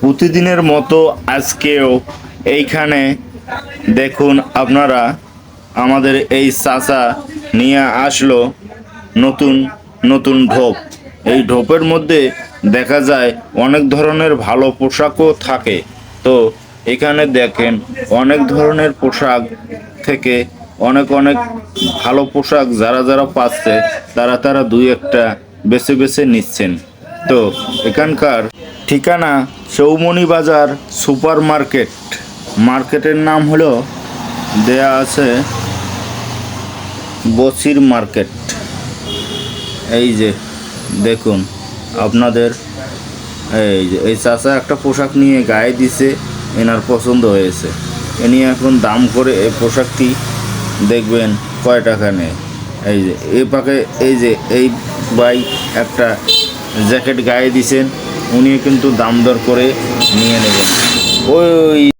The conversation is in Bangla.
প্রতিদিনের মতো আজকেও এইখানে দেখুন আপনারা, আমাদের এই চাচা নিয়ে আসলো নতুন নতুন ঢোপ। এই ঢোপের মধ্যে দেখা যায় অনেক ধরনের ভালো পোশাকও থাকে। তো এখানে দেখেন অনেক ধরনের পোশাক থেকে অনেক অনেক ভালো পোশাক যারা যারা পাচ্ছে তারা তারা দুই একটা বেছে বেছে নিচ্ছেন। তো এখানকার ঠিকানা চৌমনি বাজার সুপার মার্কেট। মার্কেটের নাম হলো দেয়া আছে বসির মার্কেট। এই যে দেখুন আপনাদের, এই যে এই চাচা একটা পোশাক নিয়ে গায়ে দিছে, এনার পছন্দ হয়েছে। এনি এখন দাম করে এই পোশাকটি দেখবেন কয় টাকা নেয়। এই যে এই পাকে এই যে এই ভাই একটা জ্যাকেট গায়ে দিছেন, উনিও কিন্তু দাম দর করে নিয়ে নেবেন। ওই